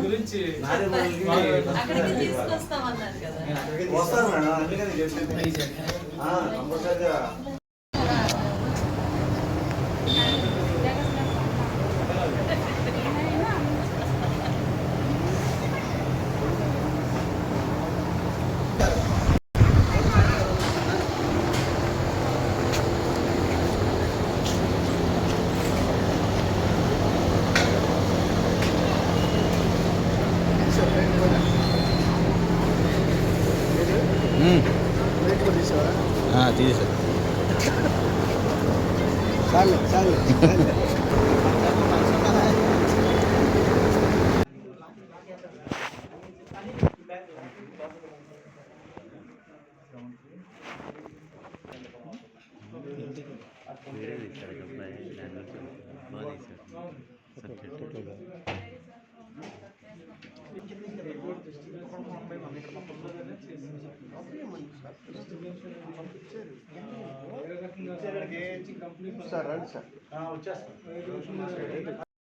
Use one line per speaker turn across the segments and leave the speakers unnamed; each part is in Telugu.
గురించి
వస్తాను మేడం, అందుకని చెప్పేది.
తీసారు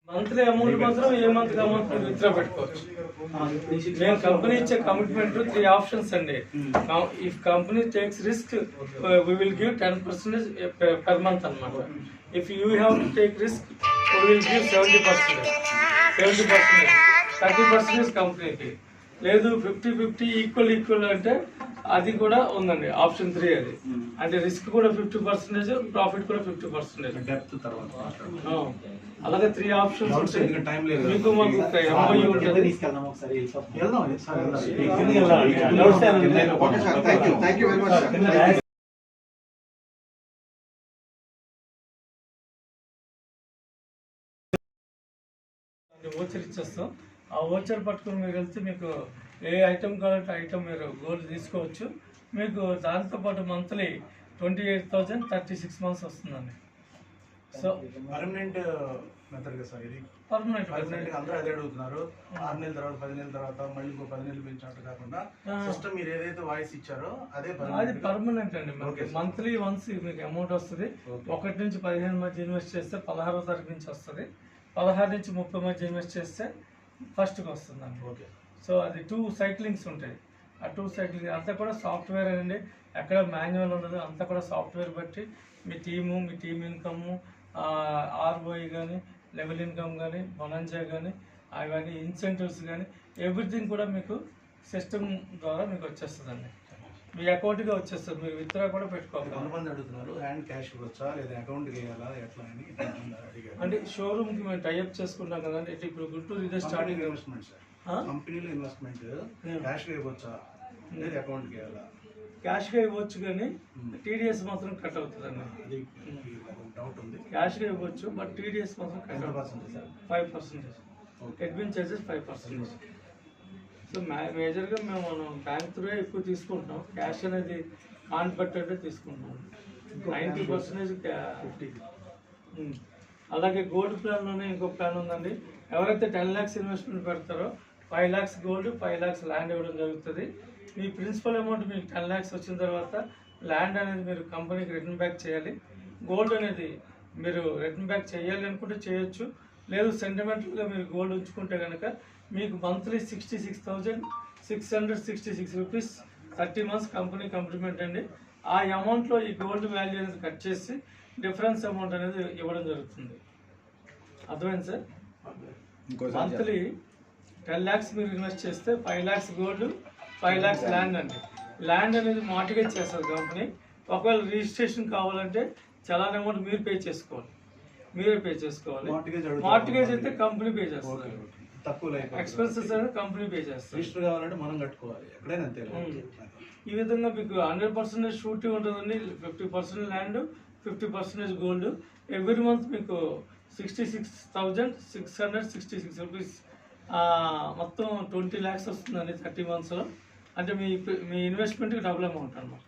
మంత్లీ అమౌంట్ మాత్రం ఏ మంత్ అమౌంట్ విత్డ్రా పెట్టుకోవచ్చు. మేము కంపెనీ ఇచ్చే కమిట్మెంట్ 3 ఆప్షన్స్ అండి. If company takes risk we will give 10% per month అన్నమాట. If you have to take risk we will give 70%. 30% కంపెనీకి. లేదు 50-50 ఈక్వల్ అంటే అది కూడా ఉందండి. ఆప్షన్ 3 అది. అంటే రిస్క్ కూడా 50%, ప్రాఫిట్ కూడా 50%.
డెప్త్ తర్వాత
అలాగే 3 ఆప్షన్స్ ఉంటాయి. మీకు మాకు ఎంఓయూ ఉంటుంది.
తీసుకెళ్దాం ఒకసారి.
ఓచర్ ఇచ్చేస్తాం. ఆ ఓచర్ పట్టుకుని మీరు వెళ్తే మీకు ఏ ఐటమ్ కావాలంటే ఐటమ్ మీరు గోల్డ్ తీసుకోవచ్చు. మీకు దాంతోపాటు మంత్లీ 28,000 36 మంత్స్ వస్తుందండి. సో
పర్మనెంట్ మెథడ్ కదా సార్ ఇది?
పర్మనెంట్
అందరూ అదే అడుగుతున్నారు. 6 నెలల తర్వాత 10 నెలల తర్వాత మళ్ళీ ఇంకో 10 నెలలు పెంచినట్టు కాకుండా సిస్టమ్ మీరు ఏదైతే వాయిస్ ఇచ్చారో అది
పర్మనెంట్ అండి. మంత్లీ వన్స్ మీకు అమౌంట్ వస్తుంది. 1 నుంచి 15 మధ్య ఇన్వెస్ట్ చేస్తే 16వ తారీఖు నుంచి వస్తుంది. 16 నుంచి 30 మధ్య ఇన్వెస్ట్ చేస్తే ఫస్ట్కి వస్తుందండి.
ఓకే.
సో అది 2 సైక్లింగ్స్ ఉంటాయి. ఆ 2 సైక్లింగ్ అంతా కూడా సాఫ్ట్వేర్ అండి. ఎక్కడ మాన్యువల్ ఉండదు. అంతా కూడా సాఫ్ట్వేర్ బట్టి మీ టీమ్ ఇన్కమ్, ఆర్ఓఐ కానీ, లెవెల్ ఇన్కమ్ కానీ, బొనంజా కానీ, అవన్నీ ఇన్సెంటివ్స్ కానీ ఎవ్రీథింగ్ కూడా మీకు సిస్టమ్ ద్వారా మీకు వచ్చేస్తుందండి. మీ అకౌంట్గా వచ్చేస్తుంది. మీరు విత్డ్రా కూడా పెట్టుకోవాలి.
కొంతమంది అడుగుతున్నారు హ్యాండ్ క్యాష్ వచ్చా లేదా అకౌంట్ వేయాలా ఎట్లా అని
అంటే షోరూమ్కి మేము టైఅప్ చేసుకుంటాం కదండి. ఇప్పుడు గుంటూరు ఇదే స్టార్టింగ్
ఇన్వెస్ట్మెంట్ సార్. కంపెనీలో ఇన్వెస్ట్మెంట్ క్యాష్ వేయవచ్చా లేదా అకౌంట్ వేయాలా?
క్యాష్గా ఇవ్వచ్చు కానీ టీడీఎస్ మాత్రం కట్ అవుతుందండి.
అది డౌట్ ఉంది.
క్యాష్గా ఇవ్వచ్చు బట్ టీడీఎస్ మాత్రం కట్ అవుతుంది. 5%. Admin charges 5%. సో మేజర్గా మేము బ్యాంక్ త్రూ ఎక్కువ తీసుకుంటాం. క్యాష్ అనేది కాన్ఫర్టెడ్ తీసుకుంటాం. 90% 50. అలాగే గోల్డ్ ప్లాన్లోనే ఇంకో ప్లాన్ ఉందండి. ఎవరైతే 10 lakhs ఇన్వెస్ట్మెంట్ పెడతారో 5 lakhs గోల్డ్, 5 lakhs ల్యాండ్ ఇవ్వడం జరుగుతుంది. మీ ప్రిన్సిపల్ అమౌంట్ మీకు 10 lakhs వచ్చిన తర్వాత ల్యాండ్ అనేది మీరు కంపెనీకి రిటర్న్ బ్యాక్ చేయాలి. గోల్డ్ అనేది మీరు రిటర్న్ బ్యాక్ చేయాలి అనుకుంటే చేయొచ్చు. లేదు సెంటిమెంటల్గా మీరు గోల్డ్ ఉంచుకుంటే కనుక మీకు monthly 66,666 rupees 30 months company compliment అండి. ఆ అమౌంట్లో ఈ గోల్డ్ వాల్యూ అనేది కట్ చేసి డిఫరెన్స్ అమౌంట్ అనేది ఇవ్వడం జరుగుతుంది. అర్థమైంది సార్? మంత్లీ 10 lakhs మీరు ఇన్వెస్ట్ చేస్తే 5 lakhs గోల్డ్, 5 lakhs ల్యాండ్ అండి. ల్యాండ్ అనేది మార్టిగేజ్ చేస్తారు కంపెనీ. ఒకవేళ రిజిస్ట్రేషన్ కావాలంటే చాలా అమౌంట్ మీరు పే చేసుకోవాలి. మీరే పే చేసుకోవాలి. మార్టిగేజ్ అయితే కంపెనీ పే చేస్తుంది.
తక్కువ
ఎక్స్పెన్సెస్ అనేది కంపెనీ పే చేస్తారు.
రిజిస్టర్ కావాలంటే మనం కట్టుకోవాలి. ఎక్కడైనా అంతే.
ఈ విధంగా మీకు 100% షూరిటీ ఉంటుందండి. 50% ల్యాండ్, 50% గోల్డ్. ఎవ్రీ మంత్ మీకు 66,666 రూపీస్ మొత్తం 20 lakhs వస్తుందండి 30 monthsలో. అంటే మీ ఇన్వెస్ట్మెంట్కి డబుల్ అమౌంట్ అన్నమాట.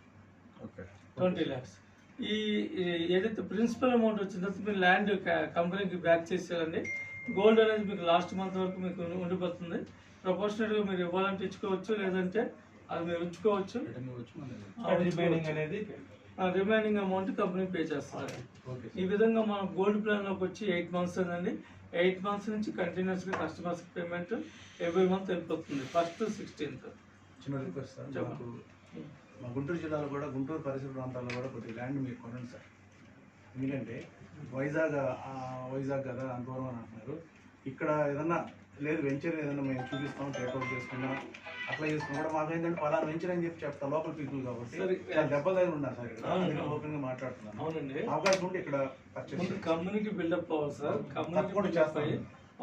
20 lakhs. ఈ ఏదైతే ప్రిన్సిపల్ అమౌంట్ వచ్చిందో మీరు ల్యాండ్ కంపెనీకి బ్యాక్ చేసేయాలండి. గోల్డ్ అనేది మీకు లాస్ట్ మంత్ వరకు మీకు ఉండిపోతుంది. ప్రపోర్షనల్గా మీరు ఇవ్వాలంటే ఇచ్చుకోవచ్చు, లేదంటే అది మీరు ఉంచుకోవచ్చు.
రిమైనింగ్ అనేది
రిమైనింగ్ అమౌంట్ కంపెనీ పే చేస్తారు. ఈ విధంగా మనం గోల్డ్ ప్లాన్లోకి వచ్చి 8 మంత్స్ అండి. 8 మంత్స్ నుంచి కంటిన్యూస్గా కస్టమర్స్ పేమెంట్ ఎవ్రీ మంత్ వెళ్ళిపోతుంది 1st to 16th.
చిన్న రిక్వెస్ట్ సార్, మాకు మా గుంటూరు జిల్లాలో కూడా గుంటూరు పరిసర ప్రాంతాల్లో కూడా కొద్దిగా ల్యాండ్ మీరు కొనండి సార్. ఎందుకంటే వైజాగ్ కదా అంత దూరం అని అంటున్నారు. ఇక్కడ ఏదన్నా లేదు వెంచర్ ఏదైనా మేము చూపిస్తాం, టేక్అవుట్ చేసుకున్నాం, అప్లై చేసుకున్నా కూడా మాకు ఏంటంటే ఫలానా వెంచర్ అని చెప్పి చెప్తా లోకల్ పీపుల్ కాబట్టి దెబ్బల దగ్గర ఉన్నారు సార్. ఇక్కడ ఓపెన్ గా మాట్లాడుతున్నాను.
అవునండి,
అవకాశం ఉంటే ఇక్కడ
కమ్యూనిటీ బిల్డప్ అవ్వాలి సార్. కమ్యూనిటీ చేస్తాయి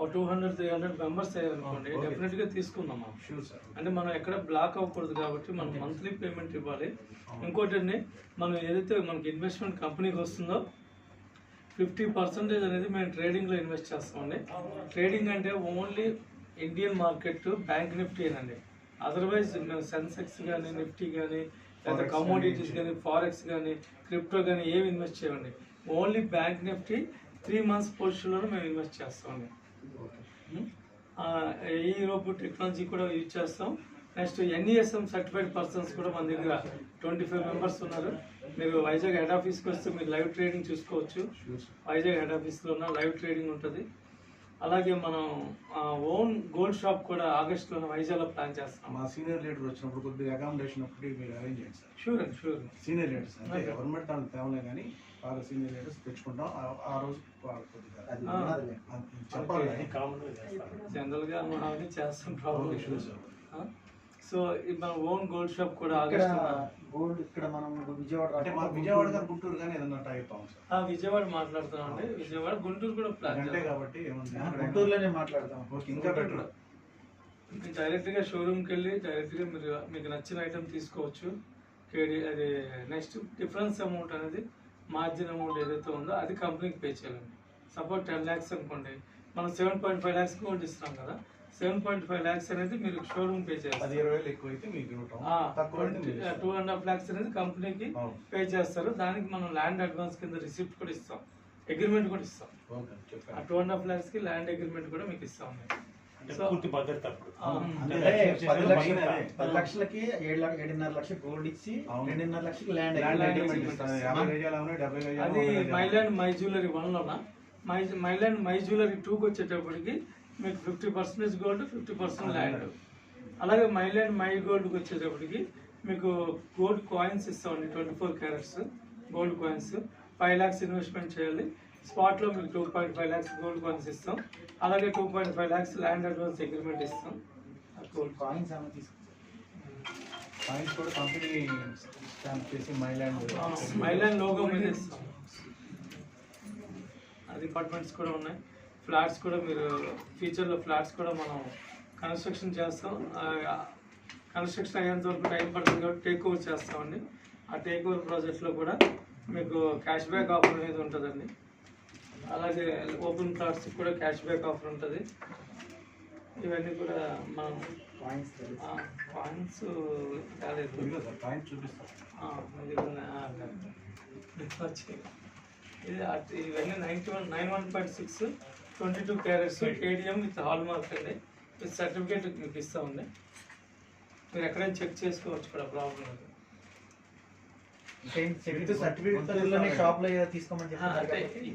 200-300 మెంబర్స్ అయ్యారనుకోండి, డెఫినెట్ గా తీసుకుందాం.
Sure sir.
అంటే మనం ఎక్కడ బ్లాక్ అవ్వకూడదు కాబట్టి మనం మంత్లీ పేమెంట్ ఇవ్వాలి. ఇంకోటి అండి, మనం ఏదైతే మనకి ఇన్వెస్ట్మెంట్ కంపెనీకి వస్తుందో 50% అనేది మేము ట్రేడింగ్లో ఇన్వెస్ట్ చేస్తామండి. ట్రేడింగ్ అంటే only Indian market bank Nifty అండి. అదర్వైజ్ మేము సెన్సెక్స్ కానీ నిఫ్టీ కానీ లేదా కమోడిటీస్ కానీ ఫారెక్స్ కానీ క్రిప్టో కానీ ఏమి ఇన్వెస్ట్ చేయమండి. ఓన్లీ బ్యాంక్ నిఫ్టీ 3 months పొజిషన్లోనే మేము ఇన్వెస్ట్ చేస్తామండి. ఈ లోపు టెక్నాలజీ కూడా యూజ్ చేస్తాం. నెక్స్ట్ NESM సర్టిఫైడ్ పర్సన్స్ కూడా మన దగ్గర 25 members ఉన్నారు. మీరు వైజాగ్ హెడ్ ఆఫీస్కి వస్తే మీరు లైవ్ ట్రేడింగ్ చూసుకోవచ్చు. వైజాగ్ హెడ్ ఆఫీస్లో ఉన్న లైవ్ ట్రేడింగ్ ఉంటుంది. అలాగే మనం ఓన్ గోల్డ్ షాప్ కూడా ఆగస్టులో వైజాగ్లో ప్లాన్ చేస్తాం.
మా సీనియర్ లీడర్ వచ్చినప్పుడు కొద్దిగా అకామిడేషన్ అప్పుడు మీరు అరేంజ్ చేయండి సార్.
షూర్ అండి, షూర్.
సీనియర్ లీడర్స్ అంటే గవర్నమెంట్ దానికి తేవలే కానీ బాగా సీనియర్ లీడర్స్ తెచ్చుకుంటాం. ఆ రోజు చెప్పాలి
జనరల్గా మనం చేస్తాం ప్రాబ్లం.
Sure sir.
సో మన ఓన్ గోల్డ్ షాప్ కూడా
గోల్డ్ ఇక్కడ మనం విజయవాడ
అంటే మా విజయవాడ గారు గుంటూరు కానీ ఏదన్నా టైప్ సార్.
విజయవాడ మాట్లాడుతున్నాం అండి. విజయవాడ గుంటూరు కూడా ప్లాన్
అంటే కాబట్టి
గుంటూరులోనే మాట్లాడతాం.
ఇంకా బెటర్.
డైరెక్ట్గా షోరూమ్కి వెళ్ళి డైరెక్ట్గా మీరు మీకు నచ్చిన ఐటమ్ తీసుకోవచ్చు. అది నెక్స్ట్ డిఫరెన్స్ అమౌంట్ అనేది మార్జిన్ అమౌంట్ ఏదైతే ఉందో అది కంపెనీకి పే చేయాలండి. సపోజ్ 10 lakhs అనుకోండి, మనం 7.5 lakhs గోల్డ్ ఇస్తున్నాం కదా, 7.5 lakhs అనేది మీరు షోరూమ్ పే చేస్తారు.
10-20 ఎక్కువ అయితే మీకు
2.5 lakhs అనేది కంపెనీకి పే చేస్తారు. దానికి మనం ల్యాండ్ అడ్వాన్స్ కింద రిసిప్ట్ కూడా ఇస్తాం, అగ్రిమెంట్ కూడా ఇస్తాం. ఆ 2.5 lakhs కి ల్యాండ్ అగ్రిమెంట్ కూడా మీకు ఇస్తాం.
పూర్తి భద్రత. 10 లక్షలకి 7.5 లక్షలు గోల్డ్ ఇచ్చి 2.5 లక్షలకి ల్యాండ్ అగ్రిమెంట్.
అది మైలాండ్ మై జ్యువెలరీ 1లోనా, మైలాండ్ మై జ్యువెలరీ 2కి వచ్చేటప్పటికి మీకు 50% గోల్డ్, 50% ల్యాండ్. అలాగే మైలాండ్ మై గోల్డ్కి వచ్చేటప్పటికి మీకు గోల్డ్ కాయిన్స్ ఇస్తామండి. 24 carats gold coins. 5 lakhs investment చేయాలి. స్పాట్లో మీకు 2.5 lakhs గోల్డ్ కాయిన్స్ ఇస్తాం. అలాగే 2.5 lakhs ల్యాండ్ అడ్వాన్స్ అగ్రిమెంట్ ఇస్తాం.
గోల్డ్ కాయిన్స్
కూడా కంపెనీ స్టాంప్ చేసి
మైలాండ్ లోగో మీద ఇస్తాం. అది అపార్ట్మెంట్స్ కూడా ఉన్నాయి. ఫ్లాట్స్ కూడా మీరు ఫ్యూచర్లో ఫ్లాట్స్ కూడా మనం కన్స్ట్రక్షన్ చేస్తాం. కన్స్ట్రక్షన్ అయ్యేంత వరకు టైం పడుతుంది కాబట్టి టేక్ ఓవర్ చేస్తామండి. ఆ టేక్ ఓవర్ ప్రాజెక్ట్లో కూడా మీకు క్యాష్ బ్యాక్ ఆఫర్ అనేది ఉంటుందండి. అలాగే ఓపెన్ ప్లాట్స్ కూడా క్యాష్ బ్యాక్ ఆఫర్ ఉంటుంది. ఇవన్నీ కూడా మనం కాయిన్స్ కాలేదు
చూపిస్తాం.
ఇవన్నీ 91.6 22 carats KDM with hall mark అండి. విత్ సర్టిఫికేట్ మీకు ఇస్తామండి. మీరు ఎక్కడైనా చెక్ చేసుకోవచ్చు కూడా, ప్రాబ్లం లేదు.
సర్టిఫికేట్ షాప్లో తీసుకోమని చెప్పి